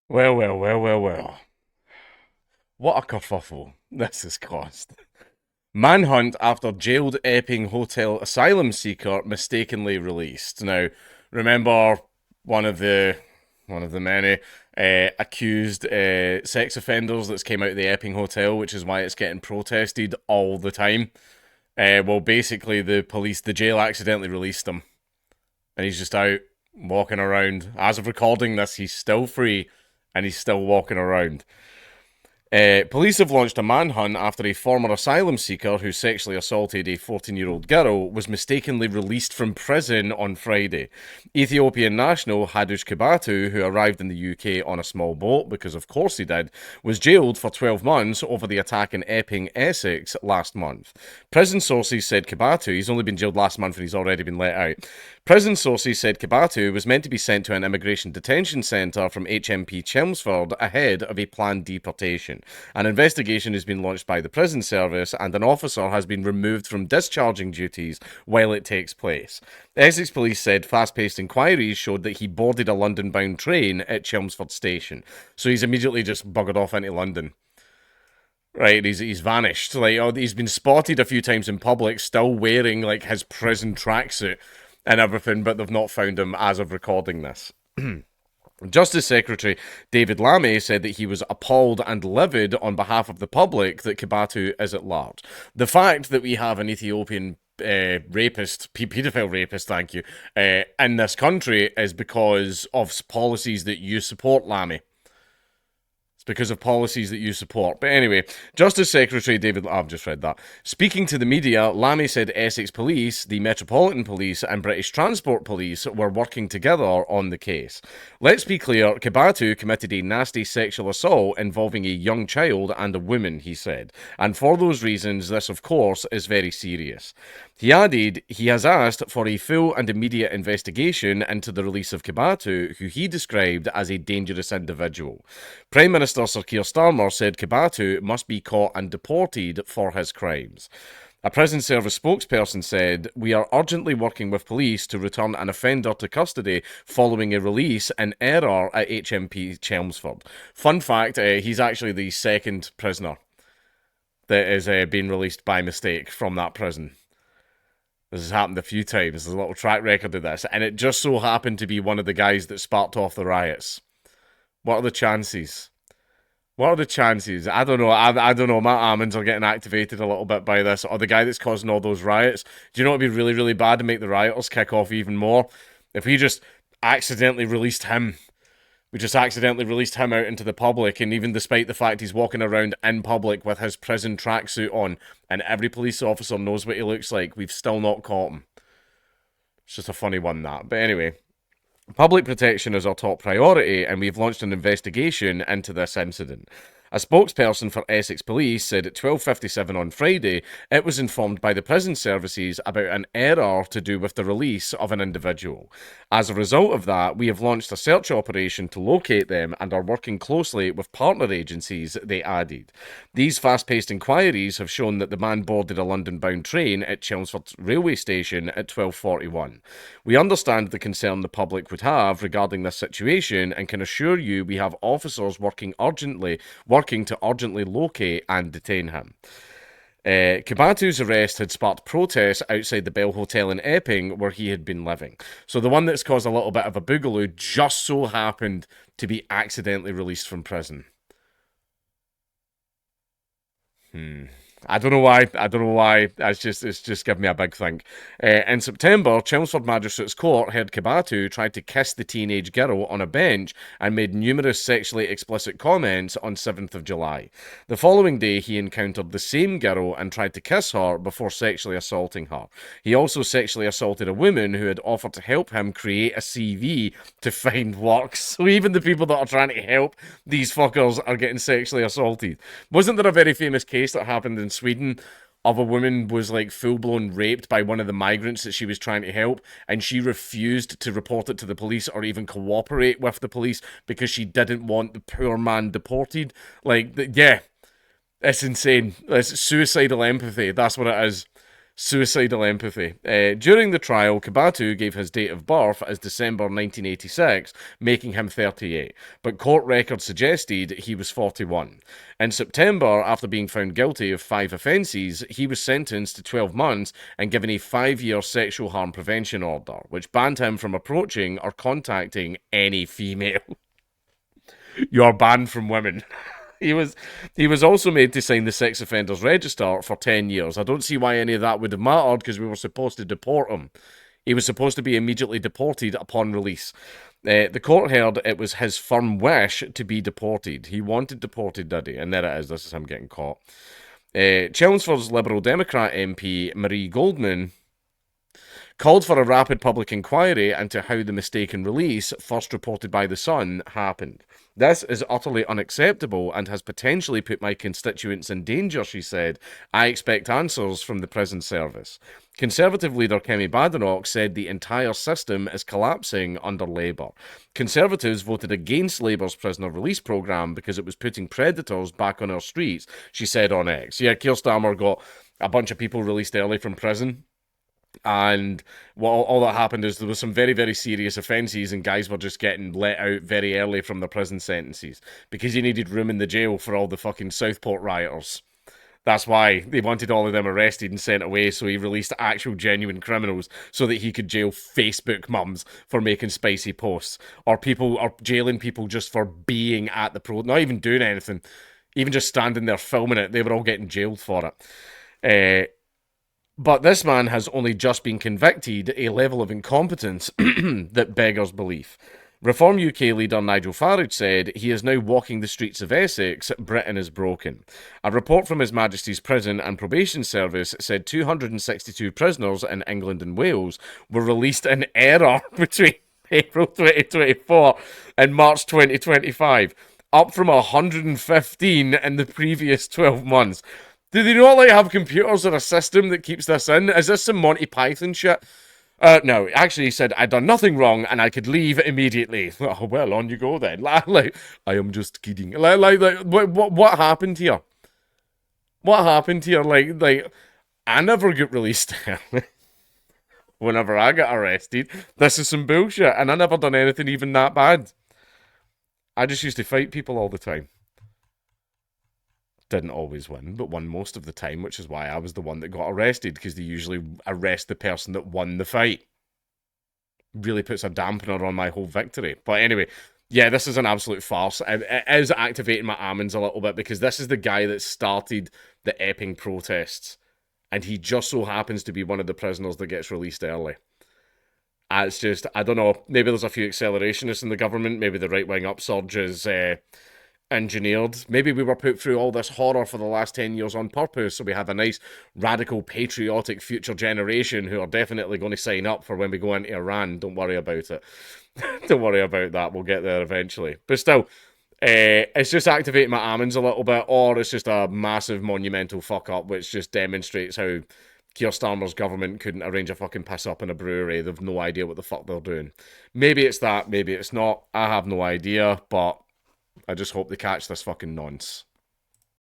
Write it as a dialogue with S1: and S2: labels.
S1: Well, well, well, well, well. What a kerfuffle this has caused. Manhunt after jailed Epping hotel asylum seeker mistakenly released. Now, remember one of the one of the many accused sex offenders that's came out of the Epping hotel, which is why it's getting protested all the time. Well, basically, the jail accidentally released him, and he's just out walking around. As of recording this, he's still free, and he's still walking around. Police have launched a manhunt after a former asylum seeker who sexually assaulted a 14-year-old girl was mistakenly released from prison on Friday. Ethiopian national Hadush Kibatu, who arrived in the UK on a small boat, because of course he did, was jailed for 12 months over the attack in Epping, Essex last month. Prison sources said Kibatu, he's only been jailed last month and he's already been let out. Prison sources said Kibatu was meant to be sent to an immigration detention centre from HMP Chelmsford ahead of a planned deportation. An investigation has been launched by the prison service and an officer has been removed from discharging duties while it takes place. Essex police said fast-paced inquiries showed that he boarded a London-bound train at Chelmsford station. So he's immediately just buggered off into London. Right, he's vanished. Like, oh, he's been spotted a few times in public, still wearing like his prison tracksuit and everything, but they've not found him as of recording this. Justice Secretary David Lammy said that he was appalled and livid on behalf of the public that Kibatu is at large. The fact that we have an Ethiopian paedophile rapist, thank you, in this country is because of policies that you support, Lammy, because of policies that you support. But anyway, Justice Secretary David... I've just read that. Speaking to the media, Lammy said Essex Police, the Metropolitan Police, and British Transport Police were working together on the case. Let's be clear, Kibatu committed a nasty sexual assault involving a young child and a woman, he said. And for those reasons, this, of course, is very serious. He added he has asked for a full and immediate investigation into the release of Kibatu, who he described as a dangerous individual. Prime Minister Sir Keir Starmer said Kibatu must be caught and deported for his crimes. A prison service spokesperson said, "We are urgently working with police to return an offender to custody following a release in error at HMP Chelmsford." Fun fact, he's actually the second prisoner that is being released by mistake from that prison. This has happened a few times. There's a little track record of this, and it just so happened to be one of the guys that sparked off the riots. What are the chances? What are the chances? I don't know. I don't know. My almonds are getting activated a little bit by this. Or the guy that's causing all those riots. Do you know what would be really, really bad to make the rioters kick off even more? If we just accidentally released him. We just accidentally released him out into the public, and even despite the fact he's walking around in public with his prison tracksuit on, and every police officer knows what he looks like, we've still not caught him. It's just a funny one, that. But anyway, public protection is our top priority, and we've launched an investigation into this incident. A spokesperson for Essex Police said at 12:57 on Friday it was informed by the prison services about an error to do with the release of an individual. As a result of that, we have launched a search operation to locate them and are working closely with partner agencies, they added. These fast-paced inquiries have shown that the man boarded a London-bound train at Chelmsford railway station at 12:41. We understand the concern the public would have regarding this situation and can assure you we have officers working to urgently locate and detain him. Kibatu's arrest had sparked protests outside the Bell Hotel in Epping where he had been living. So the one that's caused a little bit of a boogaloo just so happened to be accidentally released from prison. I don't know why. I don't know why. It's just given me a big think. In September, Chelmsford Magistrates Court heard Kibatu tried to kiss the teenage girl on a bench and made numerous sexually explicit comments on 7th of July. The following day, he encountered the same girl and tried to kiss her before sexually assaulting her. He also sexually assaulted a woman who had offered to help him create a CV to find work. So even the people that are trying to help these fuckers are getting sexually assaulted. Wasn't there a very famous case that happened in Sweden of a woman was like full-blown raped by one of the migrants that she was trying to help, and she refused to report it to the police or even cooperate with the police because she didn't want the poor man deported? Like, yeah, it's insane. It's suicidal empathy. That's what it is. Suicidal empathy. During the trial, Kabatu gave his date of birth as December 1986, making him 38, but court records suggested he was 41. In September, after being found guilty of 5 offences, he was sentenced to 12 months and given a 5-year sexual harm prevention order, which banned him from approaching or contacting any female. You're banned from women. He was also made to sign the sex offenders register for 10 years. I don't see why any of that would have mattered because we were supposed to deport him. He was supposed to be immediately deported upon release. The court heard it was his firm wish to be deported. He wanted deported, did he? And there it is. This is him getting caught. Chelmsford's Liberal Democrat MP, Marie Goldman, called for a rapid public inquiry into how the mistaken release, first reported by The Sun, happened. This is utterly unacceptable and has potentially put my constituents in danger, she said. I expect answers from the prison service. Conservative leader Kemi Badenoch said the entire system is collapsing under Labour. Conservatives voted against Labour's prisoner release programme because it was putting predators back on our streets, she said on X. Yeah, Keir Starmer got a bunch of people released early from prison. And all that happened is there was some very, very serious offences and guys were just getting let out very early from their prison sentences because you needed room in the jail for all the fucking Southport rioters. That's why they wanted all of them arrested and sent away, so he released actual genuine criminals so that he could jail Facebook mums for making spicy posts, or jailing people just for being at the not even doing anything, even just standing there filming it. They were all getting jailed for it. But this man has only just been convicted, a level of incompetence that beggars belief. Reform UK leader Nigel Farage said he is now walking the streets of Essex. Britain is broken. A report from His Majesty's Prison and Probation Service said 262 prisoners in England and Wales were released in error between April 2024 and March 2025, up from 115 in the previous 12 months. Do they not have computers or a system that keeps this in? Is this some Monty Python shit? No, actually he said I'd done nothing wrong and I could leave immediately. Oh, well, on you go then. I am just kidding. What happened here? What happened here? I never get released whenever I get arrested. This is some bullshit, and I never done anything even that bad. I just used to fight people all the time. Didn't always win, but won most of the time, which is why I was the one that got arrested, because they usually arrest the person that won the fight. Really puts a dampener on my whole victory. But anyway, yeah, this is an absolute farce. It is activating my ammons a little bit, because this is the guy that started the Epping protests, and he just so happens to be one of the prisoners that gets released early. It's just, I don't know, maybe there's a few accelerationists in the government, maybe the right-wing upsurge is engineered. Maybe we were put through all this horror for the last 10 years on purpose, so we have a nice, radical, patriotic future generation who are definitely going to sign up for when we go into Iran. Don't worry about it. Don't worry about that. We'll get there eventually. But still, it's just activating my ammons a little bit, or it's just a massive, monumental fuck-up, which just demonstrates how Keir Starmer's government couldn't arrange a fucking piss-up in a brewery. They've no idea what the fuck they're doing. Maybe it's that, maybe it's not. I have no idea, but I just hope they catch this fucking nonce.